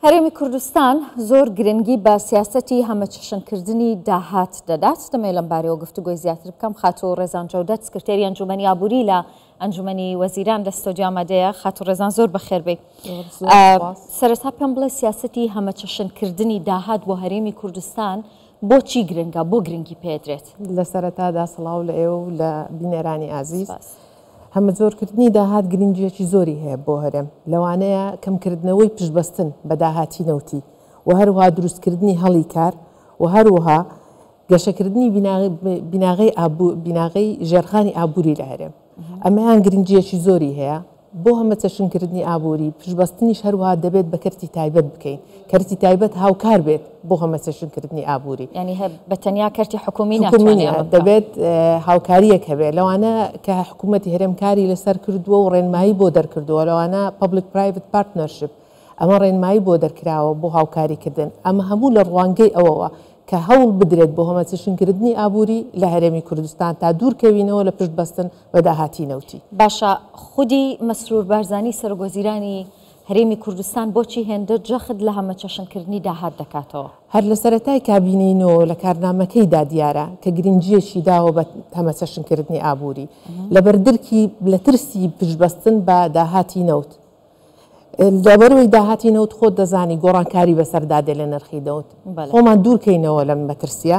هەرێمی کوردستان زۆر گرنگی بە سیاسەتی هەمەچەشنکردنی داهات دەدات. دەمەوێت لەم بارەوە گفتوگۆی زیاتر بکەم. خاتۆ ڕێزان جەودەت سکرتێری ئەنجومەنی ئابووری لە ئەنجومەنی وەزیران لە ستۆدیۆ ئامادەیە. خاتۆ ڕێزان زۆر بەخێر بێ. سەرەتا پێم بڵێ سیاسەتی هەمەچەشنکردنی داهات بۆ هەرێمی کوردستان بۆچی گرنگە، بۆ گرنگی پێدرێت؟ لە سەرەتادا سڵاو لە ئێوە و لە بینەرانی ئازیز. هەمە زۆرکردنی داهات گرنگیەکی زۆری هەیە بۆ هەرێم، لەوانەیە کەمکردنەوەی پشتبەستن بە داهاتی نەوتی و هەروەها دروستکردنی هەڵی کار و هەروەها گەشەکردنی بیناغەی ژێرخانی ئابووری لە هەرێم. ئەمەیان گرنگیەکی زۆری هەیە بۆ هەمەچەشنکردنی ئابووری. پشتبەستنیش هەروەها دەبێت بە کەرتی تایبەت بکەین، کەرتی تایبەت هاوکار بێت بۆ هەمەچەشنکردنی ئابووری. یعنی بەتەنیا کەرتی حکومی دەبێت هاوکاریەک هەبێت. لەوانە کە حکوومەتی هەرێمکاری لەسەر کردووە و ڕێنمایی بۆ دەرکردووە، لەوانە پبلیک پرایڤت پارتنەرشپ، ئەمە ڕێنمایی بۆ دەرکراوە بۆ هاوکاریکردن. ئەمە هەموو لە ڕوانگەی ئەوەوە کە هەوڵ بدرێت بۆ هەمەچەشنکردنی ئابووری لە هەرێمی کوردستان تا دوورکەوینەوە لە پشتبەستن بە داهاتی نەوتی. باشە، خودی مەسرور بارزانی سەرۆکوەزیرانی هەرێمی کوردستان بۆچی هێندە جەخت لە هەمەچەشنکردنی داهات دەکاتەوە؟ هەر لە سەرەتای کابینەینەوە لە کارنامەکەیدا دیارە کە گرنگیەکی داوە بە هەمەچەشنکردنی ئابووری لە بەردرکی لە ترسی پشتبەستن بە داهاتی نەوت. لەبەرەوەی داهاتی نەوت خۆت دەزانی گۆڕانکاری بەسەردادێ لە نرخی دەوت، خۆمان دوورکەینەوە لەم مەترسیە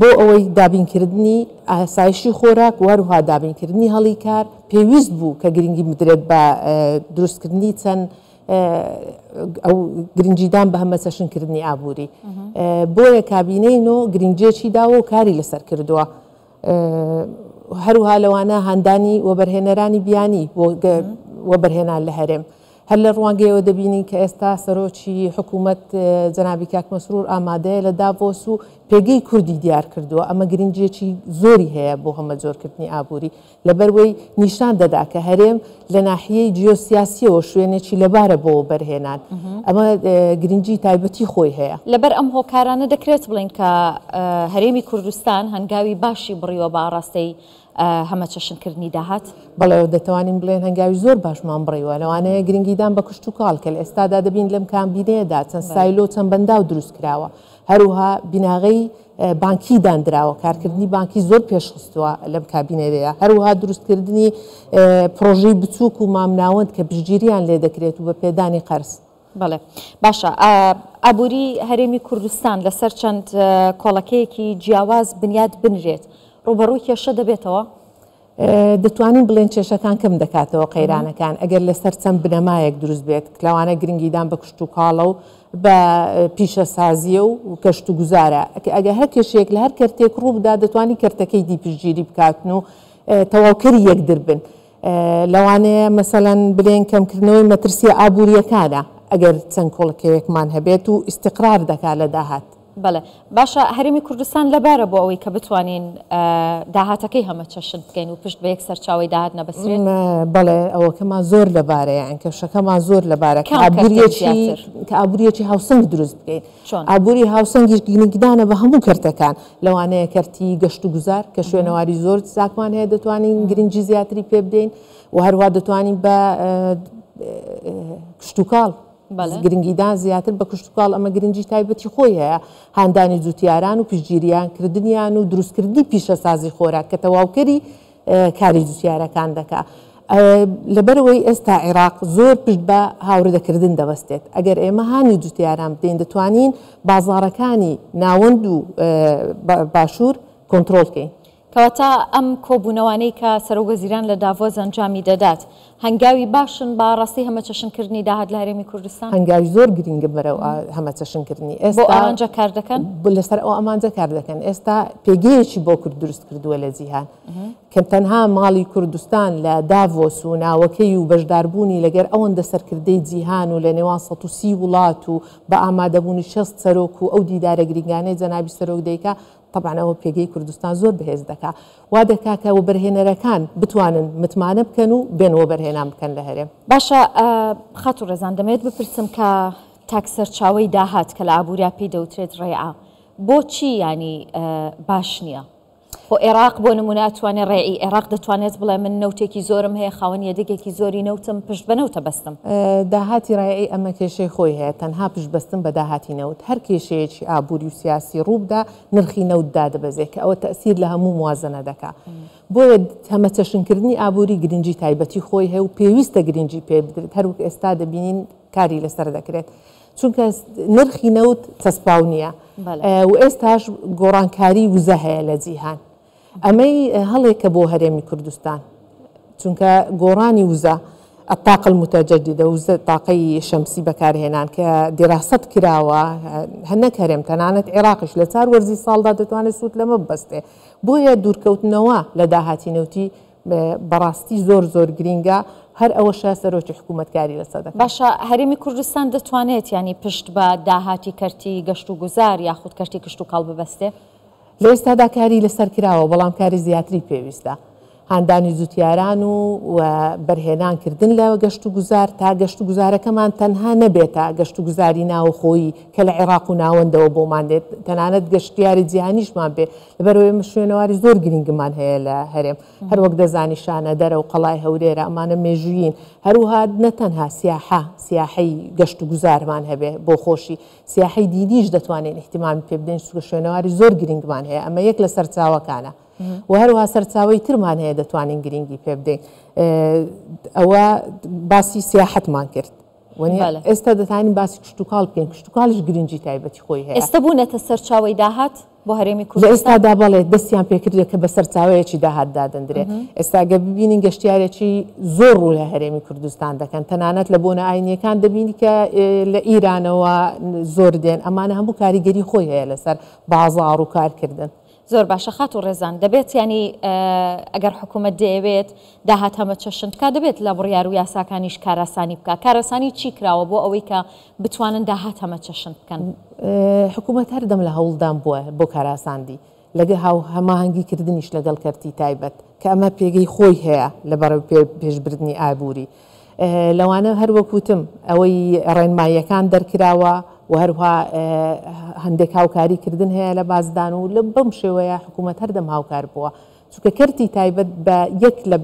بۆ ئەوەی دابینکردنی ئاسایشی خۆراک و هەروەها دابینکردنی هەڵی کار پێویست بوو کە گرنگی بدرێت بە دروستکردنی چەند ئەو گرنجیدان بە هەمەچەشنکردنی ئابووری. بۆیە کابینەینەوە گرنگجێکی داوە و کاری لەسەر کردووە. هەروها لەوانە هەندانی وەبەرهێنەرانی بیانی بۆ وەبەرهێنان لە هەرێم. هەر لە ڕوانگەیەوە دەبینین کە ئێستا سەرۆکی حکوومەت جەنابی کاک مەسرور ئامادەیە لە داڤۆس و پێگەی کوردی دیار کردووە. ئەمە گرنگیەکی زۆری هەیە بۆ هەمە زۆرکردنی ئابووری، لەبەرەوەی نیشان دەدا کە هەرێم لە ناحیەی جیۆسیاسیەوە شوێنێکی لەبارە بۆ بەرهێنان. ئەمە گرنگی تایبەتی خۆی هەیە. لەبەر ئەم هۆکارانە دەکرێت بڵین کە هەرێمی کوردستان هەنگاوی باشی بڕیوە بە ئاڕاستەی هەمەچەشنکردنی داهات؟ بەڵێ دەتوانین بڵێن هەنگاوی زۆر باشمان بڕیوە. لەوانەیە گرنگیدان بە کشت و کاڵ کە لە ئێستادا دەبین لەم کامبینەیەدا چەند سایلۆ چەند بەنداو دروست کراوە. هەروها بیناغەی بانکی دانراوە، کارکردنی بانکی زۆر پێشخستووە لەم کابینەیەدەیە. هەروها دروستکردنی پرۆژەی بچووک و مامناوەند کە پشتگیریان لێ دەکرێت و بە پێدانی قەرز. بەڵێ باشە، ئابووری هەرێمی کوردستان لەسەر چەند کۆڵەکەیەکی جیاواز بنیاد بنرێت، ڕوبەڕووی کێشە دەبێتەوە؟ دەتوانین بڵێن کێشەکان کەم دەکاتەوە قەیرانەکان ئەگەر لەسەر چەند بنەمایەک دروست بێت، لەوانە گرنگیدان بە کشت و کاڵە و بە پیشە سازیە و کەشت و گوزارە. ئەگەر هەر کێشەیەک لە هەر کەرتێک ڕوو بدا دەتوانین کەرتەکەی دیپشتگیری بکاتن و تەواوکەری یەکدر بن. لەوانەیە مەسەڵەن بڵێن کەمکردنەوەی مەترسیە ئابووریەکانە ئەگەر چەند کۆڵەکەیەکمان هەبێت و ئیستیقرار دەکات لە داهات. بەڵێ باشە، هەرێمی کوردستان لەبارە بۆ ئەوەی کە بتوانین داهاتەکەی هەمەچەشن بکەین و پشت بە یەک سەرچاوی داهات نەبەسترێت. بەڵێ ئەوەکەمان زۆر لەبارەیە، کەشەکەمان زۆر لەبارە کە ئابووریەکی هاوسەنگ دروست بکەین. ئابووری هاوسەنگیش گرنگدانە بە هەموو کەرتەکان. لەوانەیە کەرتی گەشت و گوزار کە شوێنەواری زۆر چاکمان هەیە دەتوانین گرنگی زیاتری پێ بدەین و هەروها دەتوانین بە کشت و کاڵ گرنگیدان زیاتر بە کشت و کاڵ. ئەمە گرنگی تایبەتی خۆی هەیە، هاندانی جوتیاران و پشتگیریان کردنیان و دروستکردنی پیشە سازی خۆراک کە تەواوکەری کاری جوتیارەکان دەکات. لەبەرەوەی ئێستا عێراق زۆر پشت بە هاوردەکردن دەبەستێت. ئەگەر ئێمە هانی جوتیاران بدەین دەتوانین بازاڕەکانی ناوەند و باشوور کۆنتڕۆڵ بکەین. کەواتە ئەم کۆبوونەوانەی کە سەرۆکوەزیران لە داڤۆز ئەنجامی دەدات هەنگاوی باشن بە ڕاستی هەمەچەشنکردنی داهات لە هەرێمی کوردستان؟ هەنگاوی زۆر گرنگە بەرەو هەمەچەشنکردنی. ئێستا بۆ ئەمانجە کار دەکەن، لەسەر ئەو ئەمانجە کار دەکەن. ئێستا پێگەیەکی بۆ کورد دروست کردووە لە جیهان کە تەنها ماڵی کوردستان لە داڤۆس و ناوەکەی و بەشداربوونی لەگەر ئەوەندە سەرکردەی جیهان و لە نێوان 130 وڵات و بە ئامادەبوونی 60 سەرۆک و ئەو دیدارە گرنگانەی جەنابی سەرۆک دەیکا، طبعا ئەوە پێگەی کوردستان زۆر بەهێز دەکات. وا دەکا کە وەبەرهێنەرەکان بتوانن متمانە بکەن و بێن وەبەرهێنان بکەن لە هەرێم. باشە، خاتۆ ڕێزان دەمەوێت بپرسم کە تاکسەرچاوی داهات کە لە ئابووریا پێی دەوترێت ڕێعا بۆچی ینی باش نییە؟ خۆ عێراق بۆ نمونە ئەتوانێت ڕێی عێراق دەتوانێت بڵێ من نەوتێکی زۆرم هەیە خاوەن یەدەگێکی زۆری نەوتم پشت بە نەوتە بەستم داهاتی ڕێی ئەمە کێشەی خۆی هەیە تەنها پشت بەستن بە داهاتی نەوت هەر کێشەیەکی ئابووری و سیاسی ڕووبدا نرخی نەوتدا دەبەزێت کە ئەوە تەسیر لە هەموو موازنە دەکات بۆیە هەمە چەشنکردنی ئابووری گرنگی تایبەتی خۆی هەیە و پێویستە گرنگی پێ بدرێت هەروەک ئێستا دەبینین کاری لەسەر دەکرێت چونکە نرخی نەوت چەسپاو نییە و ئێستاش گۆڕانکاری وزە هەیە لە جیهان ئەمەی هەڵێکە بۆ هەرێمی کوردستان چونکە گۆڕانی وزە الطاقة المتجددة وزە تاقەی شەمسی بەکارهێنان کە دراست کراوە هەنەک هەرێم تەنانەت عێراقش لە 4 وەرزی ساڵدا دەتوانێت سوود لەمە ببەستێ بۆیە دوورکەوتنەوە لە داهاتی نەوتی بەڕاستی زۆر گرینگە هەر ئەوەشە سەرۆکی حکوومەتکاری لەسەر دەکات باشە هەرێمی کوردستان دەتوانێت ینی پشت بە داهاتی کەرتی گەشت و گوزار یاخود کەرتی کشت و کاڵ ببەستێ لە ئێستادا کاری لەسەر کراوە بەڵام کاری زیاتری پێویستە هاندانی زوتیاران و بەرهێنانکردن لە گەشت و گوزار تا گەشت و گوزارەکەمان تەنها نەبێتە گەشت و گوزاری ناوخۆیی کە لە عێراق و ناوەندەوە بۆمان دێت تەنانەت گەشتیاری جیهانیشمان بێ لەبەرەوەی شوێنەواری زۆر گرنگمان هەیە لە هەرێم هەروەک دەزانی شانە دەرە و قەڵای هەورێرە ئەمانە مێژوویین هەروها نەتەنها سیاحەی گەشت و گوزارمان هەبێ بۆ خۆشی سیاحەی دینیش دەتوانین احتیمامی پێ بدەین چونکە شوێنەواری زۆر گرنگمان هەیە ئەمە یەک لە سەرچاوەکانە و هەروها سەرچاوی ترمان هەیە دەتوانین گرنگی پێ بدەین ئەوە باسی سیاحەتمان کرد ئێستا دەتوانین باسی کشتتوکاڵ بکەین کشتتوکاڵش گرنگی تایبەتی خۆی هەیە ئێستا بوونەتە سەرچاوی داهات بۆ هەرێمی کوردستان لە ئێستادا بەڵێ دەستیان پێکردێت کە بە سەرچاوەیەکی داهات دادەندرێت ئێستاگە ببینین گەشتیارێکی زۆر ڕوو لە هەرێمی کوردستان دەکەن تەنانەت لە بۆنە ئاینیەکان دەبینی کە لە ئیرانەوە زۆر دێن ئەمانە هەموو کاریگەری خۆی هەیە لەسەر بازاڕ و کارکردن زۆر باشە خات و ڕێزان دەبێت ینی ئەگەر حکوومەت دەیەوێت داهات هەمە چەشن بکە دەبێت لە بڕیار و یاساکانیش کارەسانی بکە کارەسانی چی کراوە بۆ ئەوەی کە بتوانن داهات هەمە چەشن بکەن حکوومەت هەردەم لە هەوڵدان بووە بۆ کاراساندی لەگە هەماهەنگیکردنیش لەگەڵ کەرتی تایبەت کە ئەمە پێگەی خۆی هەیە لەبەرەوەی پێشبردننی ئابووری لەوانە هەروەکوتم ئەوەی ڕێنماییەکان دەرکراوە و هەروها هەندێک هاوکاریکردن هەیە لە بازدان و لە بەم شێوەیە حکوومەت هەردەم هاوکار بووە چونکە کەرتی تایبەت بە یەک لە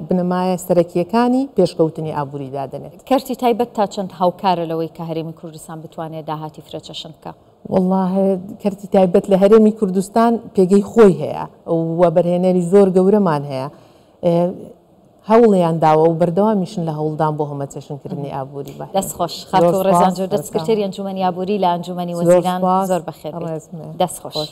بنەمایە سەرەکیەکانی پێشکەوتنی ئابووری دادنێت کەرتی تایبەت تا چەند هاوکارە لەوەی کە هەرێمی کوردستان بتوانێت داهاتی فرەچەشن بکە والله کەرتی تایبەت لە هەرێمی کوردستان پێگەی خۆی هەیە و بەرهێنەری زۆر گەورەمان هەیە هەوڵیان داوە و بەردەوامیشن لە هەوڵدان بۆ هەمە چەشنکردنی ئابووری بە دەستخۆش خاتۆ ڕێزان جۆ دەستکردێری ئەنجومەنی ئابووری لە ئەنجومەنی وەزیران زۆر بەخێر دەستخۆش